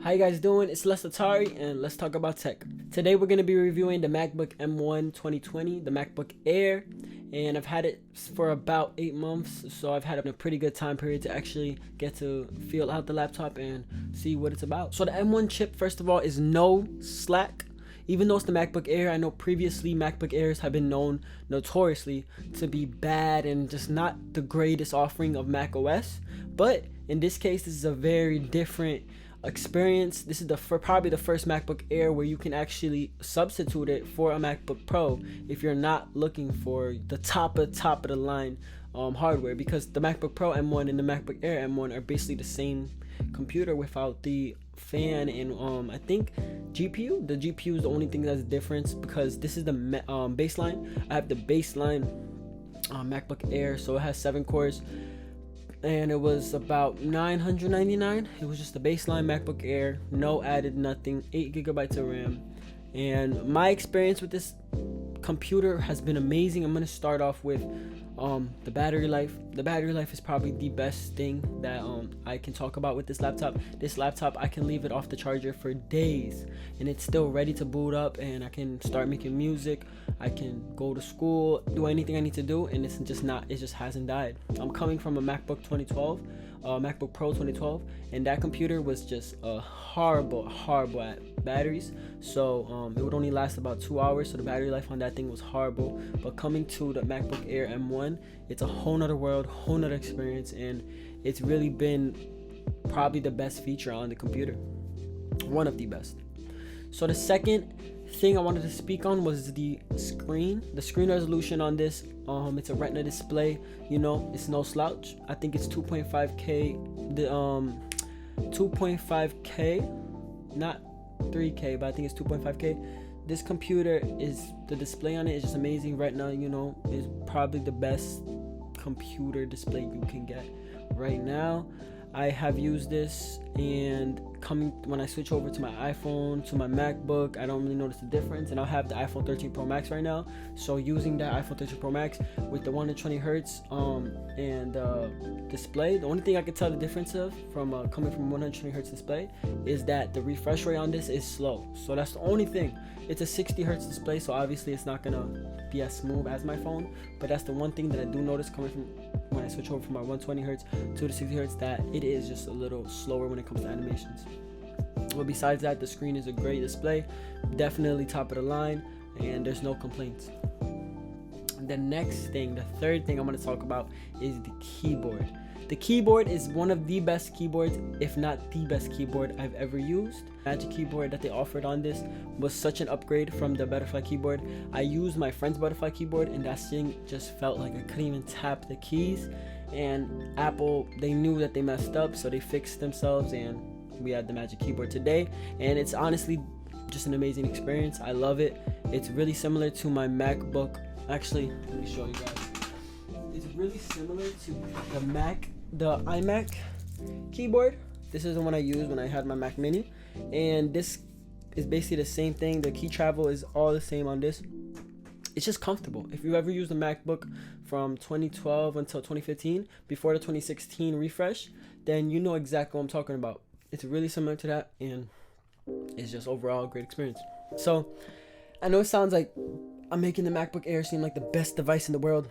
How you guys doing? It's Les Atari and let's talk about tech. Today we're going to be reviewing the MacBook M1 2020, the MacBook Air, and I've had it for about 8 months, so I've had a pretty good time period to actually get to feel out the laptop and see what it's about. So the M1 chip, first of all, is no slack. Even though it's the MacBook Air, I know previously MacBook Airs have been known notoriously to be bad and just not the greatest offering of Mac OS, but in this case this is a very different experience. This is probably the first MacBook Air where you can actually substitute it for a MacBook Pro if you're not looking for the top of the line hardware, because the MacBook Pro M1 and the MacBook Air M1 are basically the same computer without the fan and I think GPU. The GPU is the only thing that's different because this is the baseline. I have the baseline MacBook Air, so it has 7 cores. And it was about $999. It was just the baseline MacBook Air, no added nothing, 8 gigabytes of RAM. And my experience with this computer has been amazing. I'm gonna start off with the battery life. The battery life is probably the best thing that I can talk about with this laptop. This laptop, I can leave it off the charger for days and it's still ready to boot up, and I can start making music, I can go to school, do anything I need to do, and it just hasn't died. I'm coming from a MacBook 2012, MacBook Pro 2012, and that computer was just horrible at batteries, so it would only last about 2 hours, so the battery life on that thing was horrible. But coming to the MacBook Air M1, it's a whole nother world, whole nother experience, and it's really been probably the best feature on the computer, one of the best. So the second thing I wanted to speak on was the screen resolution on this. It's a Retina display, it's no slouch. I think it's 2.5K, the 2.5K, not 3K, but I think it's 2.5K. This computer the display on it is just amazing. Retina, is probably the best computer display you can get right now. I have used this, and when I switch over to my iPhone, to my MacBook, I don't really notice the difference. And I'll have the iPhone 13 Pro Max right now, so using that iPhone 13 Pro Max with the 120 hertz and display, the only thing I can tell the difference of from coming from 120 hertz display is that the refresh rate on this is slow. So that's the only thing. It's a 60 hertz display, so obviously it's not gonna be as smooth as my phone, but that's the one thing that I do notice coming from when I switch over from my 120 hertz to the 60 hertz, that it is just a little slower when it comes to animations. But besides that, the screen is a great display, definitely top of the line, and there's no complaints. The third thing I'm going to talk about is the keyboard. The keyboard is one of the best keyboards, if not the best keyboard I've ever used. Magic keyboard that they offered on this was such an upgrade from the butterfly keyboard. I used my friend's butterfly keyboard, and that thing just felt like I couldn't even tap the keys. And Apple, they knew that they messed up, so they fixed themselves, and we had the Magic Keyboard today. And it's honestly just an amazing experience. I love it. It's really similar to my MacBook. Actually, let me show you guys. It's really similar to the iMac keyboard. This is the one I used when I had my Mac Mini, and this is basically the same thing. The key travel is all the same on this. It's just comfortable. If you ever used a MacBook from 2012 until 2015, before the 2016 refresh, then you know exactly what I'm talking about. It's really similar to that, and it's just overall a great experience. So I know it sounds like I'm making the MacBook Air seem like the best device in the world,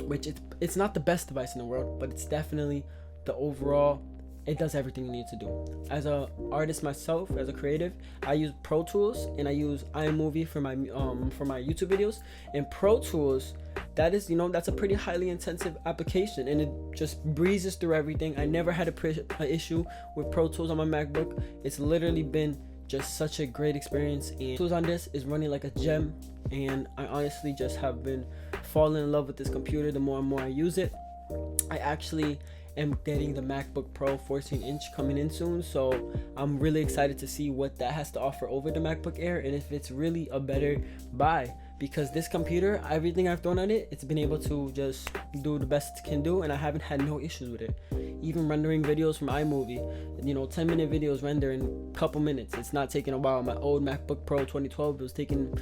which it's not the best device in the world, but it's definitely the overall. It does everything you need to do. As an artist myself, as a creative, I use Pro Tools and I use iMovie for my YouTube videos. And Pro Tools, that's a pretty highly intensive application, and it just breezes through everything. I never had an issue with Pro Tools on my MacBook. It's literally been just such a great experience, and tools on this is running like a gem, and I honestly just have been falling in love with this computer the more and more I use it. I actually am getting the MacBook Pro 14-inch coming in soon, so I'm really excited to see what that has to offer over the MacBook Air, and if it's really a better buy, because this computer, everything I've thrown at it, it's been able to just do the best it can do, and I haven't had no issues with it. Even rendering videos from iMovie, 10-minute videos render in a couple minutes. It's not taking a while. My old MacBook Pro 2012, it was taking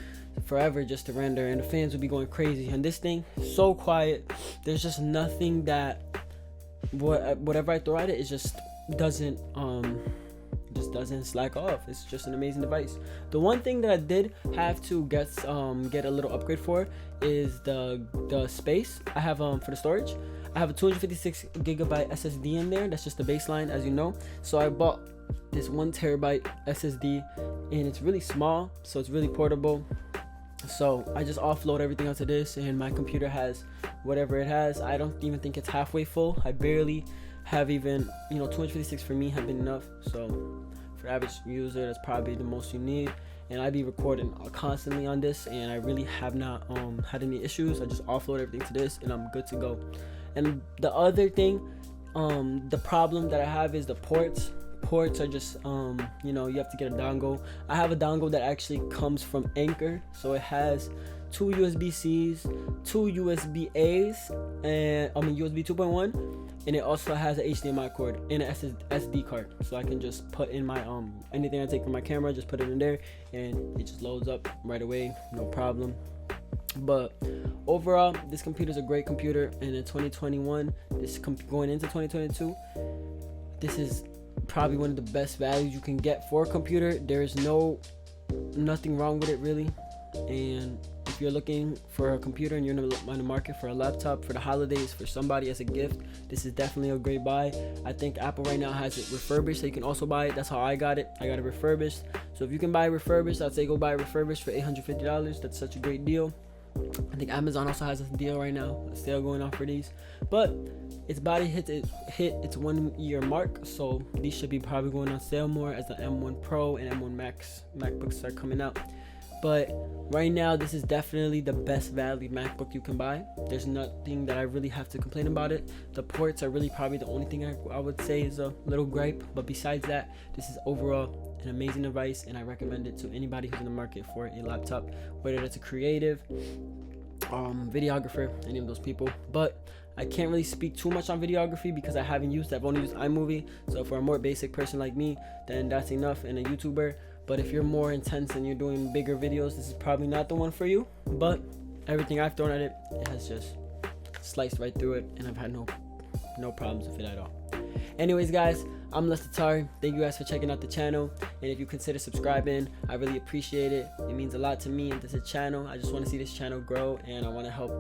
forever just to render, and the fans would be going crazy. And this thing, so quiet. There's just nothing that whatever I throw at it, it just doesn't It just doesn't slack off. It's just an amazing device. The one thing that I did have to get a little upgrade for is the space. I have for the storage, I have a 256 gigabyte SSD in there. That's just the baseline, as you know. So I bought this 1 terabyte SSD, and it's really small, so it's really portable. So I just offload everything onto this, and my computer has whatever it has. I don't even think it's halfway full. I barely have even, 256 for me have been enough. So for average user, that's probably the most you need. And I be recording constantly on this, and I really have not had any issues. I just offload everything to this, and I'm good to go. And the other thing, the problem that I have is the ports. Ports are just you have to get a dongle. I have a dongle that actually comes from Anchor, so it has 2 USB-Cs, 2 USB-As, and USB 2.1, and it also has an HDMI cord and an SD card, so I can just put in my anything I take from my camera, just put it in there, and it just loads up right away, no problem. But overall, this computer is a great computer, and in 2021, going into 2022, this is probably one of the best values you can get for a computer. There is nothing wrong with it really. And if you're looking for a computer and you're on the market for a laptop for the holidays for somebody as a gift, this is definitely a great buy. I think Apple right now has it refurbished, so you can also buy it. That's how I got it. I got it refurbished. So if you can buy it refurbished, I'd say go buy it refurbished for $850. That's such a great deal. I think Amazon also has a deal right now, a sale going on for these. But its body hit its 1 year mark, so these should be probably going on sale more as the M1 Pro and M1 Max MacBooks are coming out. But right now, this is definitely the best value MacBook you can buy. There's nothing that I really have to complain about it. The ports are really probably the only thing I would say is a little gripe, but besides that, this is overall an amazing device, and I recommend it to anybody who's in the market for a laptop, whether it's a creative, videographer, any of those people. But I can't really speak too much on videography because I've only used iMovie. So for a more basic person like me, then that's enough, and a YouTuber. But if you're more intense and you're doing bigger videos, this is probably not the one for you. But everything I've thrown at it, it has just sliced right through it, and I've had no problems with it at all. Anyways, guys, I'm Les Tatar. Thank you guys for checking out the channel, and if you consider subscribing, I really appreciate it. It means a lot to me, and this is a channel. I just want to see this channel grow, and I want to help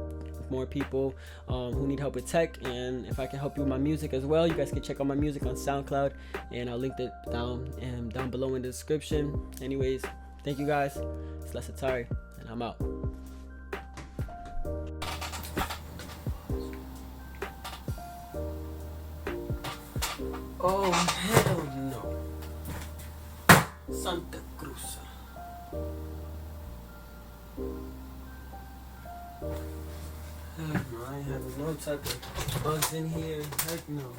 more people who need help with tech. And if I can help you with my music as well, you guys can check out my music on SoundCloud, and I'll link it down below in the description. Anyways, thank you guys. It's Les Tatar, and I'm out. Oh, hell no. Santa Cruz. Heck no, I have no type of bugs in here. Heck no.